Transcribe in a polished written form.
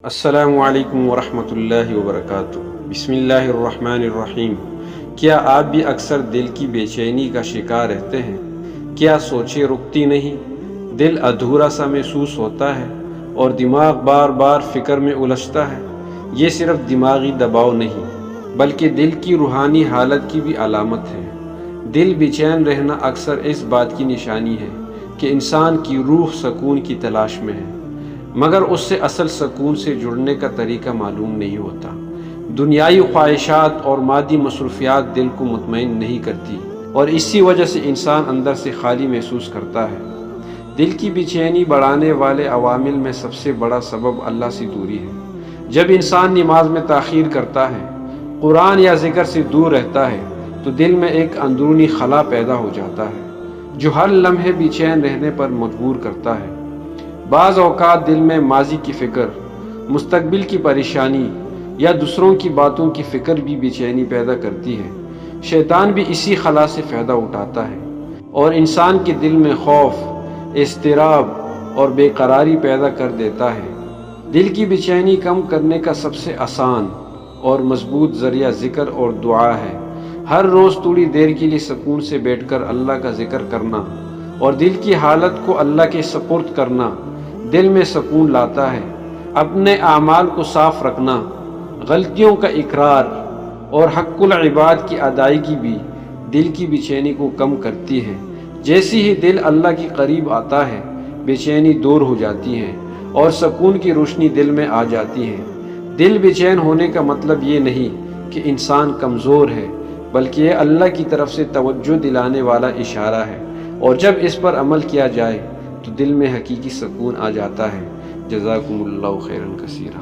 السلام علیکم ورحمۃ اللہ وبرکاتہ۔ بسم اللہ الرحمن الرحیم۔ کیا آپ بھی اکثر دل کی بے چینی کا شکار رہتے ہیں؟ کیا سوچیں رکتی نہیں؟ دل ادھورا سا محسوس ہوتا ہے اور دماغ بار بار فکر میں الجھتا ہے۔ یہ صرف دماغی دباؤ نہیں بلکہ دل کی روحانی حالت کی بھی علامت ہے۔ دل بے چین رہنا اکثر اس بات کی نشانی ہے کہ انسان کی روح سکون کی تلاش میں ہے، مگر اس سے اصل سکون سے جڑنے کا طریقہ معلوم نہیں ہوتا۔ دنیائی خواہشات اور مادی مصروفیات دل کو مطمئن نہیں کرتی اور اسی وجہ سے انسان اندر سے خالی محسوس کرتا ہے۔ دل کی بے چینی بڑھانے والے عوامل میں سب سے بڑا سبب اللہ سے دوری ہے۔ جب انسان نماز میں تاخیر کرتا ہے، قرآن یا ذکر سے دور رہتا ہے، تو دل میں ایک اندرونی خلا پیدا ہو جاتا ہے جو ہر لمحے بے چین رہنے پر مجبور کرتا ہے۔ بعض اوقات دل میں ماضی کی فکر، مستقبل کی پریشانی یا دوسروں کی باتوں کی فکر بھی بے چینی پیدا کرتی ہے۔ شیطان بھی اسی خلا سے فائدہ اٹھاتا ہے اور انسان کے دل میں خوف، اضطراب اور بے قراری پیدا کر دیتا ہے۔ دل کی بے چینی کم کرنے کا سب سے آسان اور مضبوط ذریعہ ذکر اور دعا ہے۔ ہر روز تھوڑی دیر کے لیے سکون سے بیٹھ کر اللہ کا ذکر کرنا اور دل کی حالت کو اللہ کے سپرد کرنا دل میں سکون لاتا ہے۔ اپنے اعمال کو صاف رکھنا، غلطیوں کا اقرار اور حق العباد کی ادائیگی بھی دل کی بے چینی کو کم کرتی ہے۔ جیسے ہی دل اللہ کے قریب آتا ہے، بے چینی دور ہو جاتی ہے اور سکون کی روشنی دل میں آ جاتی ہے۔ دل بے چین ہونے کا مطلب یہ نہیں کہ انسان کمزور ہے، بلکہ یہ اللہ کی طرف سے توجہ دلانے والا اشارہ ہے، اور جب اس پر عمل کیا جائے تو دل میں حقیقی سکون آ جاتا ہے۔ جزاکم اللہ خیرا کثیرا۔